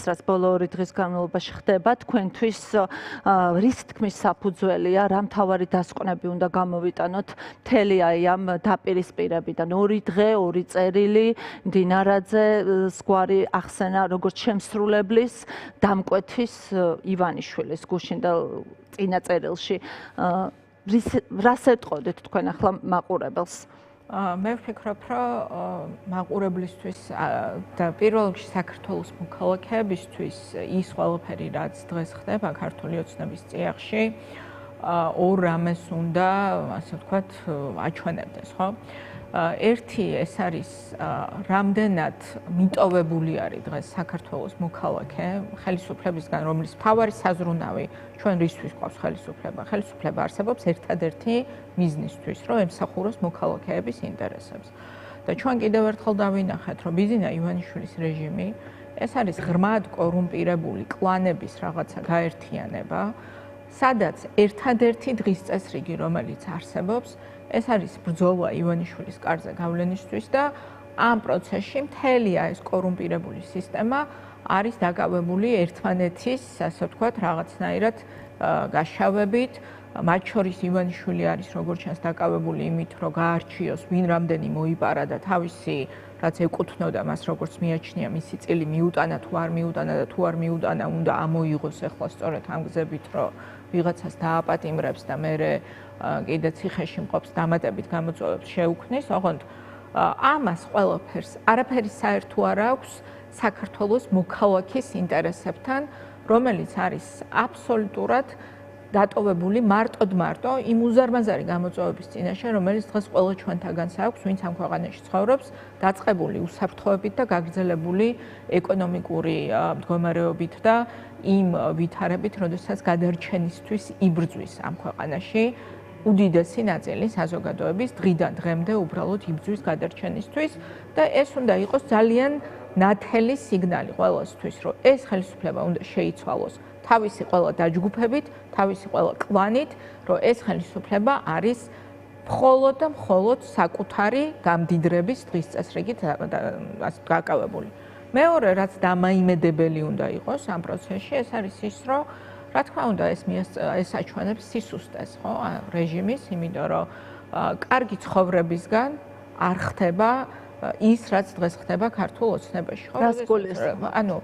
რაც ბოლო 2 დღის განმავლობაში ხდება, თქვენთვის რის თქმის საფუძველია, რა მთავარი დასკვნები უნდა გამოვიტანოთ მთელი ამ დაპირისპირებიდან? 2 დღე, 2 წერილი, დინარაძეს გვარი ახსენა როგორც შემსრულებლის, დამკვეთის ივანიშვილის გუშინდელ წინა წერილში. რას ეტყოდეთ თქვენ ახლა მაყურებელს? მე ვფიქრობ, რომ მაყურებლისთვის და პირველ რიგში საქართველოს მოქალაქეებისთვის ის ყველაფერი, რაც დღეს ხდება ქართული ოცნების წიაღში, ორ რამეს უნდა, ასე ვთქვათ, აჩვენებდეს, ხო? ერთი ეს არის რამდენად მიტოვებული არის დღეს საქართველოს მოქალაქე ხელისუფლებისგან, რომლის მთავარი საზრუნავი ჩვენ რისთვის გვყავს ხელისუფლება? ხელისუფლება არსებობს ერთადერთი მიზნისთვის, რომ ემსახუროს მოქალაქეების ინტერესებს. და ჩვენ კიდევ ერთხელ დავინახეთ, რომ ბიძინა ივანიშვილის რეჟიმი ეს არის ღრმად კორუმპირებული კლანების რაღაცა გაერთიანება, სადაც ერთადერთი დღის წესრიგი, რომელიც არსებობს, ეს არის ბრძოლა ივანიშვილის კარზე გავლენისთვის და ამ პროცესში მთელი ეს კორუმპირებული სისტემა არის დაკავებული ერთმანეთის, ასე ვთქვათ, რაღაცნაირად გაშავებით. მათ შორის ივანიშვილი არის როგორც ჩანს დაკავებული იმით, რომ გაარჩიოს ვინ რამდენი მოიპარა და თავისი რაც ეკუთვნოდა მას როგორც მიაჩნია მისი წილი მიუტანა თუ არ მიუტანა და თუ არ მიუტანა უნდა ამოიღოს ახლა სწორედ ამ გზებით, რომ ვიღაცას დააპატიმრებს და მერე კიდე ციხეში მყოფს დამატებით გამოწვევებს შეუქმნის, ოღონდ ამას ყველაფერს არაფერი საერთო არ აქვს საქართველოს მოქალაქის ინტერესებთან, რომელიც არის აბსოლუტურად დატოვებული მარტო იმ უზარმაზარი გამოწვევების წინაშე, რომელიც დღეს ყველა ჩვენთაგანს აქვს, ვინც ამ ქვეყანაში ცხოვრობს, დაწყებული უსაფრთხოებით და გაგრძელებული ეკონომიკური მდგომარეობით და იმ ვითარებით, როდესაც გადარჩენისთვის იბრძვის ამ ქვეყანაში უდიდესი ნაწილი საზოგადოების დღიდან დღემდე უბრალოდ იბრძვის გადარჩენისთვის და ეს უნდა იყოს ძალიან ნათელი სიგნალი ყველასთვის, რომ ეს ხელისუფლება უნდა შეიცვალოს თავისი ყველა დაჯგუფებით, თავისი ყველა კლანით, რომ ეს ხელისუფლება არის მხოლოდ და მხოლოდ საკუთარი გამდიდრების დღის წესრიგით დაკავებული. მეორე, რაც დამაიმედებელი უნდა იყოს ამ პროცესში, ეს არის ის, რომ რა თქმა უნდა ეს აჩვენებს სისუსტეს, ხო, რეჟიმის, იმიტომ რომ კარგი ცხოვრებისგან არ ხდება ის, რაც დღეს ხდება ქართულ ოცნებაში, ხო? ანუ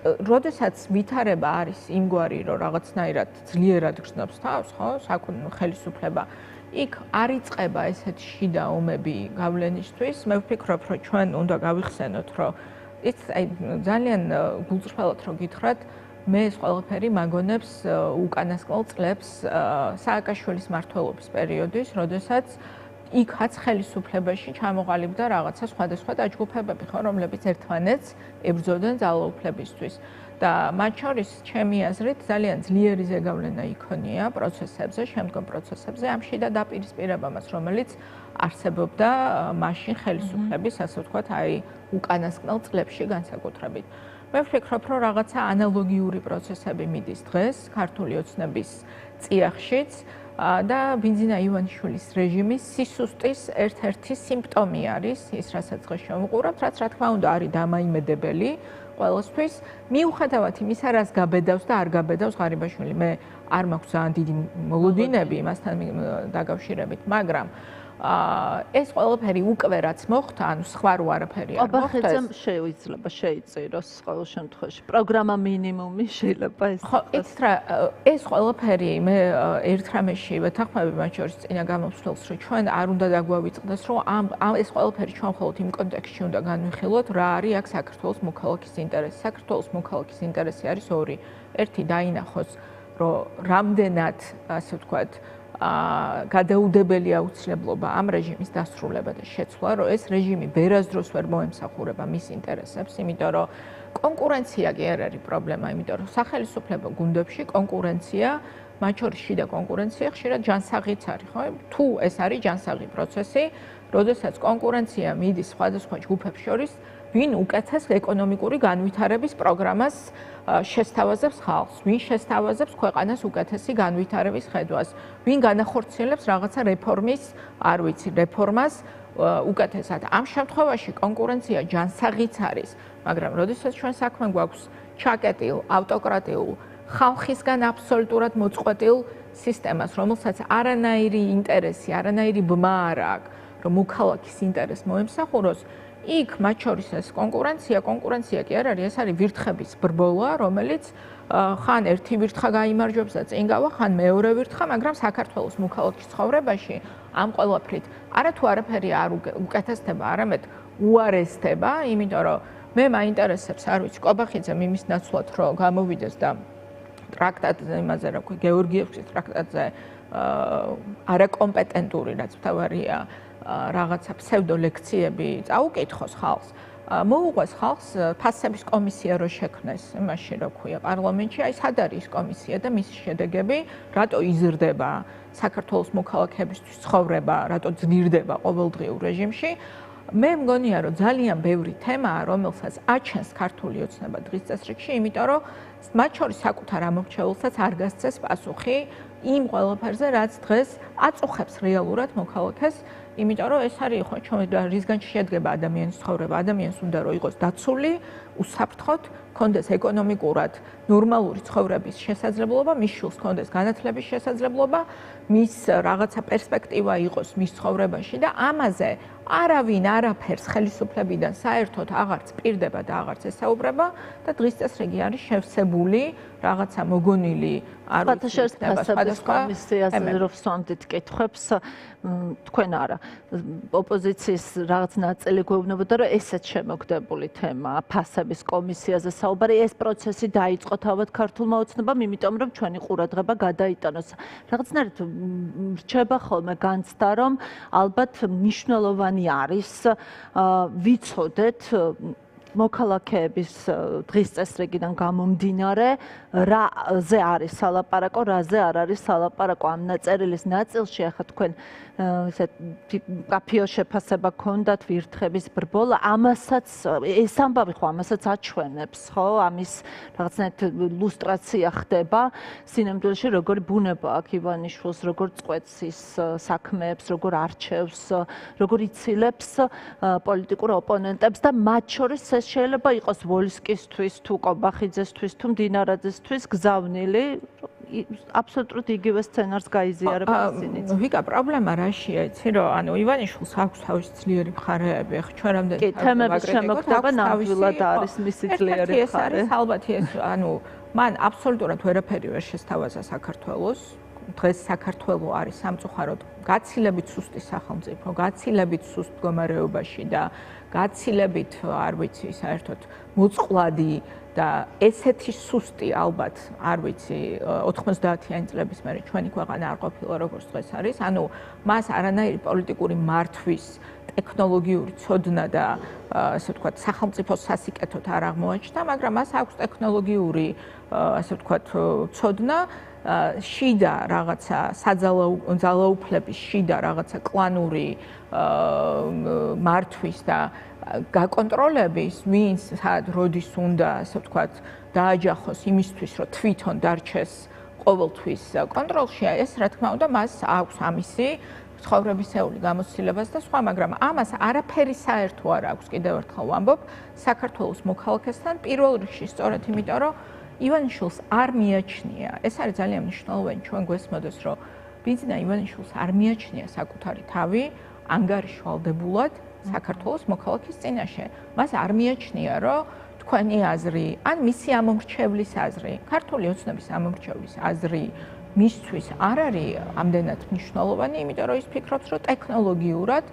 როდესაც ვითარება არის იმგვარი, რომ რაღაცნაირად ძლიერად გრძნობს თავს, ხო, ხელისუფლება, იქ არ იწყება ესეთ შიდა ომები გავლენისთვის. მე ვფიქრობ, რომ ჩვენ უნდა გავიხსენოთ, რომ ის ძალიან გულწრფელად რო გითხრათ, მე ეს ყველაფერი მაგონებს უკანასკნელ წლებს სააკაშვილის მმართველობის პერიოდის, როდესაც იქაც ხელისუფლებაში ჩამოყალიბდა რაღაცა სხვადასხვა დაჯგუფებები, ხო, რომლებიც ერთმანეთს ებრძოდნენ ძალაუფლებისთვის. და მათ შორის ჩემი აზრით ძალიან ძლიერი ზეგავლენა იქონია პროცესებზე, შემდგომ პროცესებზე, ამ შიდა დაპირისპირებამაც, რომელიც არსებობდა მაშინ ხელისუფლების, ასე ვთქვათ, უკანასკნელ წლებში განსაკუთრებით. მე ვფიქრობ, რომ რაღაცა ანალოგიური პროცესები მიდის დღეს ქართული ოცნების წიაღშიც და ბინძინა ივანიშვილის რეჟიმის სისუსტის ერთ-ერთი სიმპტომი არის ის, რასაც დღეს შევუყურებთ, რაც რა თქმა უნდა არის დამაიმედებელი ყველასთვის, მიუხედავად იმისა, რაც გაბედავს და არ გაბედავს ღარიბაშვილი. მე არ მაქვს ძალიან დიდი მოლოდინები მასთან დაკავშირებით, მაგრამ ეს ყველაფერი უკვე რაც მოხდა, ანუ სხვა რო არაფერი არ მოხდა. აბახეძემ შეიძლება შეიწიროს ყოველ შემთხვევაში. პროგრამა მინიმუმი შეიძლება ეს. ხო, იცით რა, ეს ყველაფერი მე ერთ რამეში ვეთანხმები მათ შორის წინა გამოსვლელს, რომ ჩვენ არ უნდა დაგვავიწყდეს, რომ ეს ყველაფერი ჩვენ მხოლოდ იმ კონტექსტში უნდა განვიხილოთ, რა არის აქ საქართველოს მოქალაქის ინტერესი. საქართველოს მოქალაქის ინტერესი არის ორი. ერთი დაინახოს, რომ რამდენად, ასე ვთქვათ, გადაუდებელი აუცილებლობა ამ რეჟიმის დასრულება და შეცვლა, რომ ეს რეჟიმი ბერასდროს ვერ მოემსახურება მის ინტერესებს, იმიტომ რომ კონკურენცია კი არ არის პრობლემა, იმიტომ რომ სახელმწიფო გუნდებში კონკურენცია, მათ შორის შიდა კონკურენცია ხშირად ჯანსაღიც არის, ხო? თუ ეს არის ჯანსაღი პროცესი, როდესაც კონკურენცია მიდის სხვადასხვა ჯგუფებს შორის, ვინ უკეთეს ეკონომიკური განვითარების პროგრამას შესთავაზებს ხალხს, ვინ შესთავაზებს ქვეყანას უკეთესი განვითარების ხედვას, ვინ განახორციელებს რაღაცა რეფორმის, არ ვიცი, რეფორმას უკეთესად. ამ შემთხვევაში კონკურენცია ჯანსაღიც არის, მაგრამ როდესაც ჩვენ საქმე გვაქვს ჩაკეტილ, ავტოკრატიულ, ხალხისგან აბსოლუტურად მოწყვეტილ სისტემას, რომელსაც არანაირი ინტერესი, არანაირი ბმა არ აქვს, რომ მოქალაქის ინტერესს მოემსახუროს, იქ მათ შორის ეს კონკურენცია კი არ არის, ეს არის ვირთხების ბრბოლა, რომელიც ხან ერთი ვირთხა გაიმარჯვებს და წინ გავა, ხან მეორე ვირთხა, მაგრამ საქართველოს მოქალაქის ცხოვრებაში ამ ყველაფრით არათუ არაფერი არ უკეთესდება, არამედ უარესდება, იმიტომ რომ მე მაინტერესებს, არ ვიცი, კობახიძემ იმის ნაცვლად რომ გამოვიდეს და ტრაქტატზე იმაზე რა ქვია, გეორგიევსკის ტრაქტატზე არაკომპეტენტური, რაც თავარია, რაღაცა ფსევდოლექციები წაუკითხოს ხალხს. მოუყვეს ხალხს ფასების კომისია რო შექმნეს, იმაში რა ქვია, პარლამენტში, აი სად არის კომისია და მისი შედეგები, რატო იზრდება საქართველოს მოქალაქეებისთვის ცხოვრება, რატო ძვირდება ყოველდღიურ რეჟიმში. მე მგონია, რომ ძალიან ბევრი თემაა, რომელსაც აჩენს ქართული ოცნება დღის წესრიგში, იმიტომ რომ მათ შორის საკუთარ ამორჩეულსაც არ გასცეს პასუხი იმ ყველაფერზე, რაც დღეს აწუხებს რეალურად მოქალაქეს, იმიტომ რომ ეს არის ხო ჩვენ რისგან შედგება ადამიანის ცხოვრება, ადამიანს უნდა რომ იყოს დაცული, უსაფრთხოდ, კონდეს ეკონომიკურად ნორმალური ცხოვრების შესაძლებლობა, მის შვილს კონდეს განათლების შესაძლებლობა, მის რაღაცა პერსპექტივა იყოს მის ცხოვრებაში და ამაზე არავინ არაფერს ხელისუფლებიდან საერთოდ აღარც პირდება და აღარც ესაუბრება და დღის წესრიგი არის შევსებული რაღაცა მოგონილი არ ვიცი სხვადასხვა კომისიაზე რო ვსვამდით კითხვებს თქვენ არა ოპოზიციის რაღაც ნაწილი გვეუბნებოდა რომ ესეც შემოგდებული თემაა ფასების კომისიაზე საუბარი ეს პროცესი დაიწყო თავად ქართულმა ოცნებამ იმიტომ რომ ჩვენი ყურადღება გადაიტანოს რაღაცნაირად რჩება ხოლმე განცდა რომ ალბათ მნიშვნელოვანი არის ვიცოდეთ მოქალაქეების დღის წესრიგიდან გამომდინარე რაზე არის სალაპარაკო, რაზე არ არის სალაპარაკო ამ ნაწერილის ნაწილში ახლა თქვენ ესეთ კაფეო შეფასება ქონდათ ვირთხების ბრბოლა ამასაც ეს ამბავი ხო ამასაც აჩვენებს ხო ამის რაღაცნაირად ილუსტრაცია ხდება სინამდვილეში როგორი ბუნება აქვს ივანიშვილს როგორ წყვეტს ის საქმეებს როგორ არჩევს როგორ იცილებს პოლიტიკურ ოპონენტებს და მათ შორის ეს შეიძლება იყოს ვოლსკისთვის თუ კობახიძესთვის თუ მდინარაძესთვის გზავნილი აბსოლუტურად იგივე სცენარს გაიზიარება ისინიც. ვიკა პრობლემა რაშია, იცი რომ ანუ ივანიშვილს აქვს თავისი ძლიერი მხარეები, ხო ჩვენ რამდენი კი, თემების შემოქმედება ნამდვილად არის მისი ძლიერი მხარე. ეს ალბათ ეს ანუ მან აბსოლუტურად ვერაფერი ვერ შესთავაზა საქართველოს. დღეს საქართველო არის სამწუხაროდ გაცილებით სუსტი სახელმწიფო, გაცილებით სუსტ მდგომარეობაში და გაცილებით არ ვიცი საერთოდ მოწყვლადი და ესეთი სუსტი ალბათ არ ვიცი 90-იანი წლების მერე ჩვენი ქვეყანა არ ყოფილა როგორც დღეს არის. ანუ მას არანაირი პოლიტიკური მართვის ტექნოლოგიური ცოდნა და ასე ვთქვათ სახელმწიფოს სასიკეთოდ არ აღმოაჩნდა, მაგრამ მას აქვს ტექნოლოგიური ასე ვთქვათ ცოდნა შიდა რაღაცა ძალაუფლების შიდა რაღაცა კლანური მართვის და გაკონტროლების ვინც სად როდის უნდა ასე ვთქვათ დააჯახოს იმისთვის რომ თვითონ დარჩეს ყოველთვის კონტროლში ეს რა თქმა უნდა მას აქვს ამისი ცხოვრებისეული გამოცდილებას და სხვა მაგრამ ამას არაფერი საერთო არ აქვს კიდევ ერთხელ ვამბობ საქართველოს მოქალაქესთან პირველ რიგში სწორედ იმიტომ რომ ივანიშვილს არ მიაჩნია ეს არის ძალიან მნიშვნელოვანი ჩვენ გვესმოდეს რომ ბიძინა ივანიშვილს არ მიაჩნია საკუთარი თავი ანგარიშვალდებულად საქართველოს მოქალაქის წინაშე. მას არ მიაჩნია, რომ თქვენი აზრი, ან მისი ამომრჩევლის აზრი, ქართული ოცნების ამომრჩევლის აზრი მისთვის არ არის ამდენად მნიშვნელოვანი, იმიტომ რომ ის ფიქრობს, რომ ტექნოლოგიურად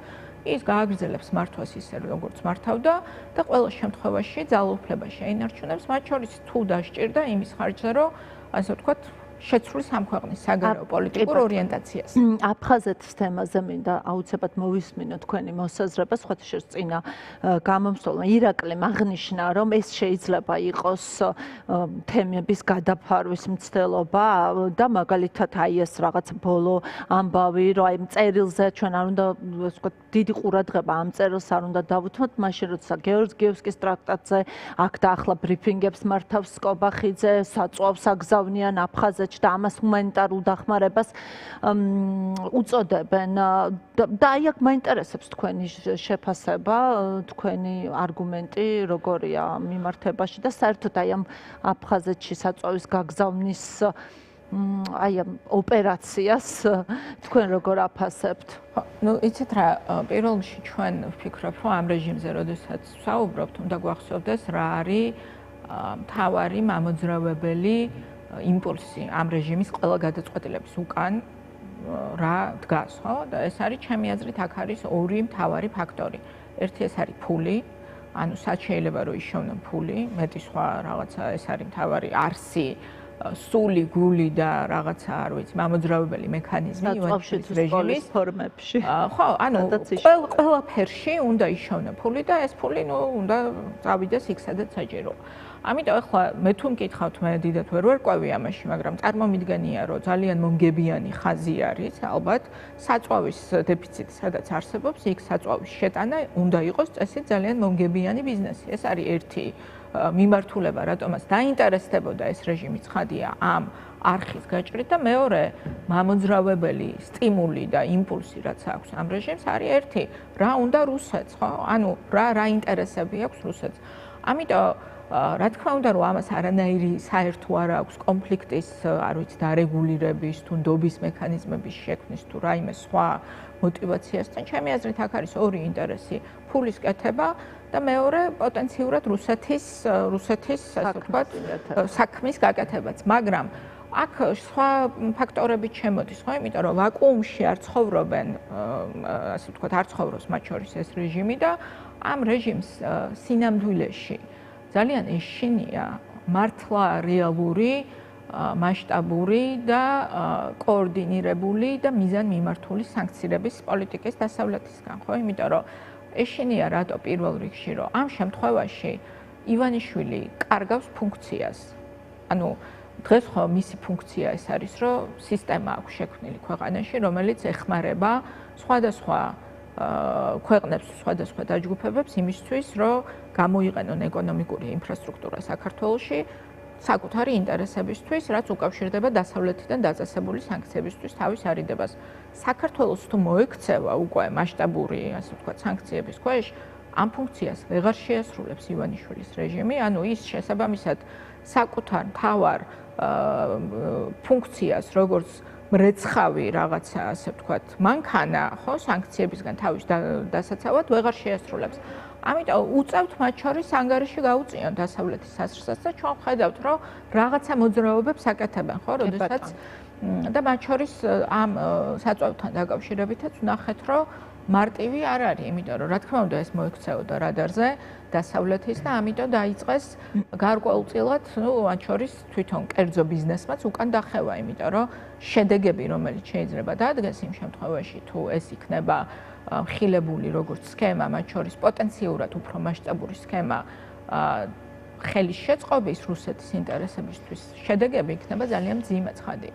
ის გააგრძელებს მართვას ისე როგორც მართავდა და ყველა შემთხვევაში ძალაუფლება შეინარჩუნებს, მათ შორის თუ დასჭირდა იმის ხარჯზე, რომ ასე ვთქვათ შეცვლის ამ ქვეყნის საგარეო პოლიტიკურ ორიენტაციას. აფხაზეთის თემაზე მინდა აუცილებლად მოვისმინო თქვენი მოსაზრება, სხვათა შორის წინა გამომსვლელმა ირაკლიმ აღნიშნა, რომ ეს შეიძლება იყოს თემების გადაფარვის მცდელობა და მაგალითად აი ეს რაღაც ბოლო ამბავი, რომ აი წერილზე ჩვენ არ უნდა ვთქვათ დიდი ყურადღება ამ წერილს არ უნდა დავუთმოთ, მაშინ როცა გეორგიევსკის ტრაქტატზე აქ და ახლა ბრიფინგებს მართავს კობახიძე, საწვავს აგზავნიან აფხაზეთში ხალხეთში და ამას ჰუმანიტარულ დახმარებას უწოდებენ. და აი აქ მაინტერესებს თქვენი შეფასება, თქვენი არგუმენტი როგორია მიმართებაში და საერთოდ აი ამ აფხაზეთში საწვავის გაგზავნის აი ამ ოპერაციას თქვენ როგორ აფასებთ? ნუ იცით რა, პირველ რიგში ჩვენ ვფიქრობ, რომ ამ რეჟიმზე როდესაც ვსაუბრობთ, უნდა გვახსოვდეს რა არის მთავარი მამოძრავებელი იმპულსი ამ რეჟიმის ყველა გადაწყვეტილების უკან რა დგას, ხო? და ეს არის ჩემი აზრით აქ არის ორი მთავარი ფაქტორი. ერთი ეს არის ფული, ანუ სად შეიძლება რომ იშოვნონ ფული, მეტი სხვა რაღაცა ეს არის მთავარი არსი, სული, გული და რაღაცა არ ვიცი, მამოძრავებელი მექანიზმი ივანიშვილის რეჟიმის ფორმებში. ხო, ანუ ყველაფერში უნდა იშოვნონ ფული და ეს ფული ნუ უნდა წავიდეს იქ, სადაც საჭირო. ამიტომ ახლა მე თუ მკითხავთ, მე დიდად ვერ ვერკვევი ამაში, მაგრამ წარმომიდგენია, რომ ძალიან მომგებიანი ხაზი არის, ალბათ, საწვავის დეფიციტი, სადაც არსებობს, იქ საწვავის შეტანა უნდა იყოს წესით ძალიან მომგებიანი ბიზნესი. ეს არის ერთი მიმართულება, რატომაც დაინტერესდებოდა ეს რეჟიმი ცხადია ამ არხის გაჭრით და მეორე მამოძრავებელი სტიმული და იმპულსი რაც აქვს ამ რეჟიმს არის ერთი, რა უნდა რუსეთს, ხო? ანუ რა ინტერესები აქვს რუსეთს. ამიტომ რა თქმა უნდა, რომ ამას არანაირი საერთო არ აქვს კონფლიქტის, არ ვიცი, დარეგულირების თუ ნდობის მექანიზმების შექმნის თუ რაიმე სხვა мотиваციასთან. ჩემი აზრით აქ არის ორი ინტერესი: ფულის კეთება და მეორე პოტენციურად რუსეთის ასე ვთქვათ, საქმის გაკეთებაც. მაგრამ აქ სხვა ფაქტორებიც შემოდის, ხო? იმიტომ რომ ვაკუუმში არ ცხოვრობენ, ასე ვთქვათ, არ ცხოვრობს მათ შორის ეს რეჟიმი და ამ რეჟიმს სინამდვილეში ძალიან ეშინია მართლა რეალური, მასშტაბური და კოორდინირებული და მიზანმიმართული სანქციების პოლიტიკის დასავლეთისგან, ხო? იმიტომ რომ ეშინია რატო პირველ რიგში, რომ ამ შემთხვევაში ივანიშვილი კარგავს ფუნქციას. ანუ დღეს ხო მისი ფუნქცია ეს არის, რომ სისტემა აქვს შექმნილი ქვეყანაში, რომელიც ეხმარება სხვადასხვა ქვეყნებს, სხვადასხვა დაჯგუფებებს იმისთვის, რომ გამოიყენონ ეკონომიკური ინფრასტრუქტურა საქართველოში საკუთარი ინტერესებისთვის, რაც უკავშირდება დასავლეთიდან დაწესებული სანქციებისთვის თავის არიდებას. საქართველოს თუ მოექცევა უკვე მასშტაბური, ასე ვთქვათ, სანქციების ქვეშ, ამ ფუნქციას ვეღარ შეასრულებს ივანიშვილის რეჟიმი, ანუ ის შესაბამისად საკუთარ მთავარ ფუნქციას, როგორც მრეცხავი რაღაცა, ასე ვთქვათ, მანქანა, ხო, სანქციებისგან თავის დასაცავად ვეღარ შეასრულებს. ამიტომ უწევთ მათ შორის ანგარიში გაუწიონ დასავლეთის სასრსაც და ჩვენ ვხედავთ, რომ რაღაცა მოძრაობებს აკეთებენ, ხო, როდესაც და მათ შორის ამ საწვავთან დაკავშირებითაც ვნახეთ, რომ მარტივი არ არის, იმიტომ რომ რა თქმა უნდა ეს მოექცეოდა რადარზე დასავლეთის და ამიტომ დაიწყეს გარკვეულწილად, ნუ მათ შორის თვითონ კერძო ბიზნესმაც უკან დახევა, იმიტომ რომ შედეგები, რომელიც შეიძლება დადგეს იმ შემთხვევაში, თუ ეს იქნება ხილებული როგორც სქემა, მათ შორის პოტენციურად უფრო მასშტაბური სქემა ხელის შეწყობის რუსეთის ინტერესებისთვის, შედეგები იქნება ძალიან მძიმე ცხადია.